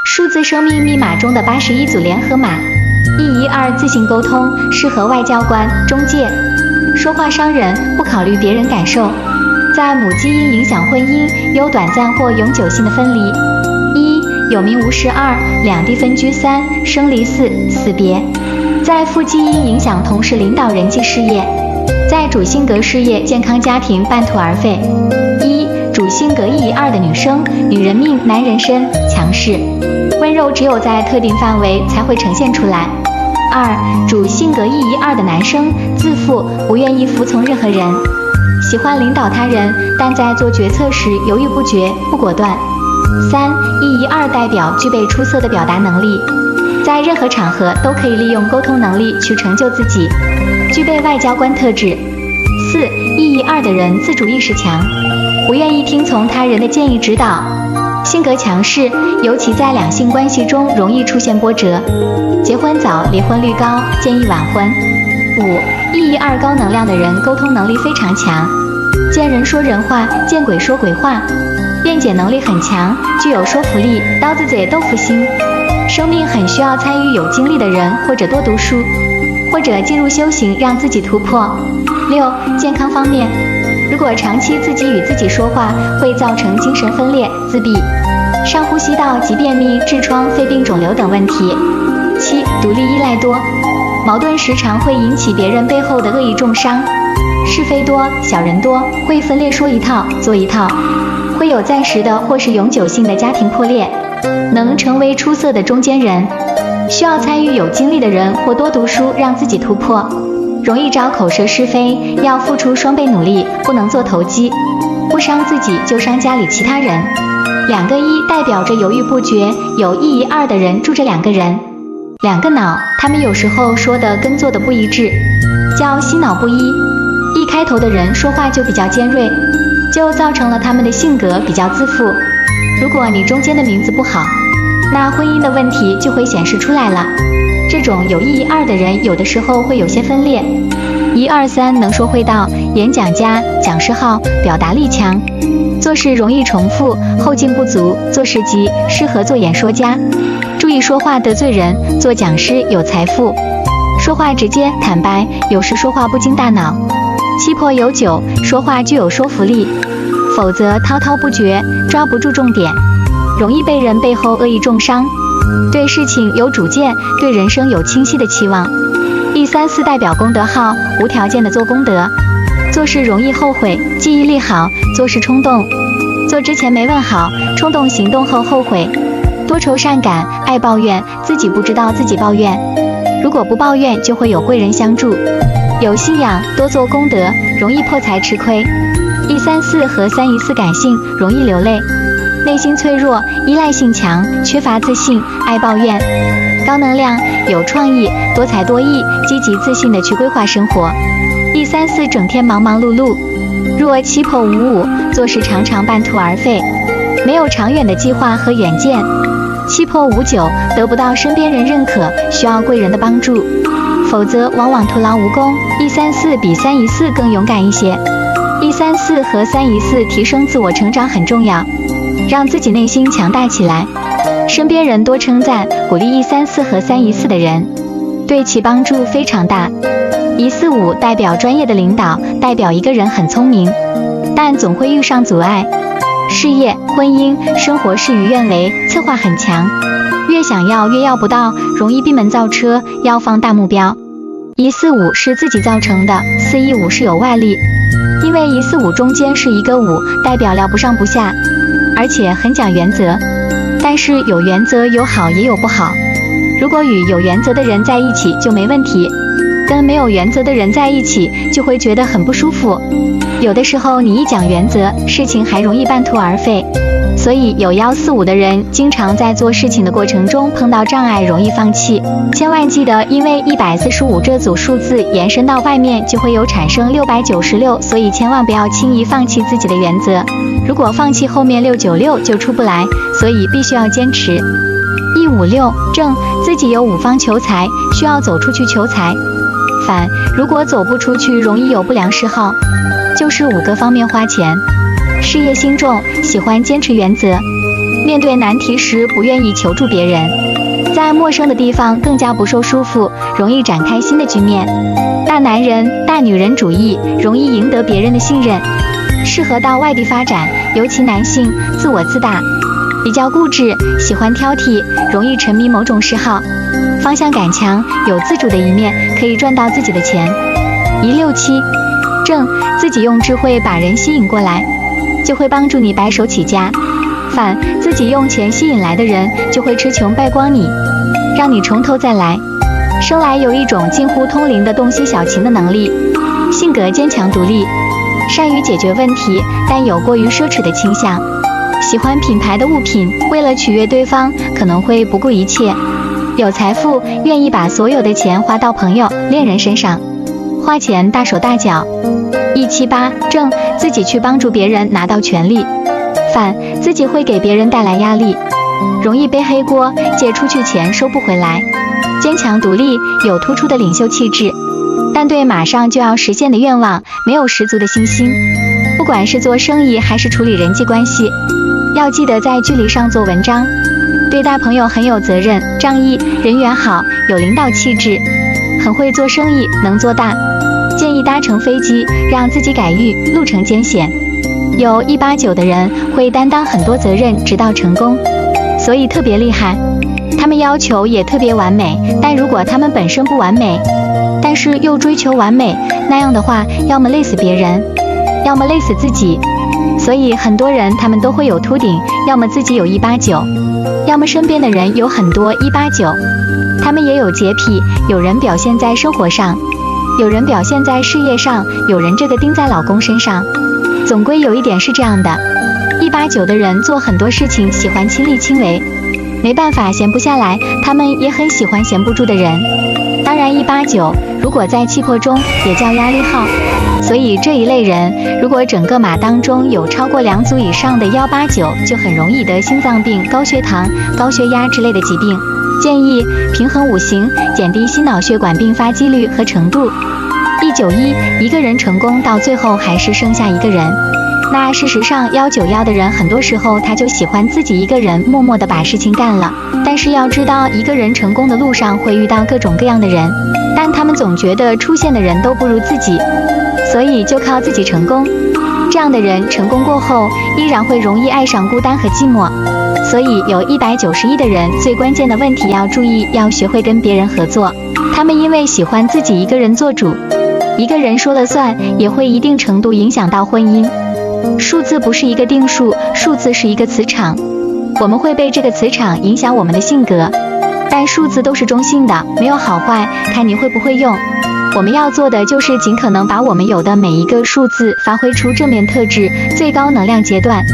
数字生命密码中的81组联合码。112自行沟通，适合外交官、中介。说话伤人，不考虑别人感受。在母基因影响婚姻，有短暂或永久性的分离。1有名无实2两地分居3生离4死别。在父基因影响同时领导人际事业。在主性格事业健康家庭半途而废。主性格112的女生，女人命男人身，强势温柔只有在特定范围才会呈现出来。主性格112的男生，自负，不愿意服从任何人，喜欢领导他人，但在做决策时犹豫不决，不果断。112代表具备出色的表达能力，在任何场合都可以利用沟通能力去成就自己，具备外交官特质。112的人自主意识强，不愿意听从他人的建议指导，性格强势，尤其在两性关系中容易出现波折，结婚早，离婚率高，建议晚婚。112高能量的人沟通能力非常强，见人说人话，见鬼说鬼话，辩解能力很强，具有说服力，刀子嘴豆腐心。生命很需要参与有经历的人，或者多读书，或者进入修行，让自己突破。健康方面，如果长期自己与自己说话，会造成精神分裂、自闭、上呼吸道及便秘、痔疮、肺病、肿瘤等问题。独立依赖多，矛盾时常会引起别人背后的恶意重伤，是非多，小人多，会分裂说一套做一套，会有暂时的或是永久性的家庭破裂，能成为出色的中间人，需要参与有经历的人或多读书让自己突破。容易招口舌是非，要付出双倍努力，不能做投机，不伤自己就伤家里其他人。2个1代表着犹豫不决，有112的人住着2个人，2个脑，他们有时候说的跟做的不一致，叫心脑不一。1开头的人说话就比较尖锐，就造成了他们的性格比较自负。如果你中间的名字不好，那婚姻的问题就会显示出来了。这种有112的人有的时候会有些分裂。123能说会道，演讲家，讲师号，表达力强，做事容易重复，后劲不足，做事急，适合做演说家，注意说话得罪人，做讲师有财富，说话直接坦白，有时说话不经大脑。气魄有9，说话具有说服力，否则滔滔不绝，抓不住重点，容易被人背后恶意重伤，对事情有主见，对人生有清晰的期望。134代表功德号，无条件的做功德，做事容易后悔，记忆力好，做事冲动，做之前没问好，冲动行动后后悔，多愁善感，爱抱怨，自己不知道自己抱怨，如果不抱怨就会有贵人相助。有信仰，多做功德，容易破财吃亏。134和314感性，容易流泪，内心脆弱，依赖性强，缺乏自信，爱抱怨。高能量，有创意，多才多艺，积极自信地去规划生活。134整天忙忙碌碌，若7破55，做事常常半途而废，没有长远的计划和远见。7破59，得不到身边人认可，需要贵人的帮助，否则往往徒劳无功。134比314更勇敢一些。134和314提升自我成长很重要，让自己内心强大起来，身边人多称赞鼓励134和314的人，对其帮助非常大。145代表专业的领导，代表一个人很聪明，但总会遇上阻碍，事业、婚姻、生活事与愿违，策划很强，越想要越要不到，容易闭门造车，要放大目标。145是自己造成的，415是有外力，因为145中间是一个5，代表了不上不下，而且很讲原则，但是有原则有好也有不好，如果与有原则的人在一起就没问题，跟没有原则的人在一起就会觉得很不舒服，有的时候你一讲原则，事情还容易半途而废。所以有145的人经常在做事情的过程中碰到障碍，容易放弃。千万记得，因为145这组数字延伸到外面就会有产生696，所以千万不要轻易放弃自己的原则，如果放弃后面696就出不来，所以必须要坚持。156正，自己有5方求财，需要走出去求财。反，如果走不出去，容易有不良嗜好，就是5个方面花钱。事业心重，喜欢坚持原则，面对难题时不愿意求助别人，在陌生的地方更加不受束缚，容易展开新的局面。大男人、大女人主义，容易赢得别人的信任，适合到外地发展，尤其男性自我自大，比较固执，喜欢挑剔，容易沉迷某种嗜好，方向感强，有自主的一面，可以赚到自己的钱。167正，自己用智慧把人吸引过来，就会帮助你白手起家。反，自己用钱吸引来的人，就会吃穷败光你，让你从头再来。生来有一种近乎通灵的洞悉小情的能力，性格坚强独立，善于解决问题，但有过于奢侈的倾向，喜欢品牌的物品，为了取悦对方，可能会不顾一切。有财富，愿意把所有的钱花到朋友、恋人身上，花钱大手大脚。178正，自己去帮助别人拿到权利。反，自己会给别人带来压力，容易背黑锅，借出去钱收不回来。坚强独立，有突出的领袖气质，但对马上就要实现的愿望没有十足的信心。不管是做生意还是处理人际关系，要记得在距离上做文章。对待朋友很有责任、仗义，人缘好，有领导气质，很会做生意，能做大。建议搭乘飞机，让自己改运，路程艰险。有189的人会担当很多责任，直到成功，所以特别厉害。他们要求也特别完美，但如果他们本身不完美，但是又追求完美，那样的话，要么累死别人，要么累死自己。所以很多人他们都会有秃顶，要么自己有189，要么身边的人有很多189。他们也有洁癖，有人表现在生活上，有人表现在事业上，有人这个钉在老公身上。总归有一点是这样的，189的人做很多事情喜欢亲力亲为，没办法闲不下来，他们也很喜欢闲不住的人。当然189如果在气魄中也叫压力号，所以这一类人如果整个马当中有超过2组以上的189，就很容易得心脏病、高血糖、高血压之类的疾病。建议平衡五行，减低心脑血管并发几率和程度。191一个人成功到最后还是剩下一个人。那事实上191的人很多时候他就喜欢自己一个人默默地把事情干了。但是要知道，一个人成功的路上会遇到各种各样的人，但他们总觉得出现的人都不如自己，所以就靠自己成功。这样的人成功过后依然会容易爱上孤单和寂寞。所以有191的人最关键的问题要注意，要学会跟别人合作。他们因为喜欢自己一个人做主，一个人说了算，也会一定程度影响到婚姻。数字不是一个定数，数字是一个磁场，我们会被这个磁场影响我们的性格，但数字都是中性的，没有好坏，看你会不会用。我们要做的就是尽可能把我们有的每一个数字发挥出正面特质，最高能量阶段。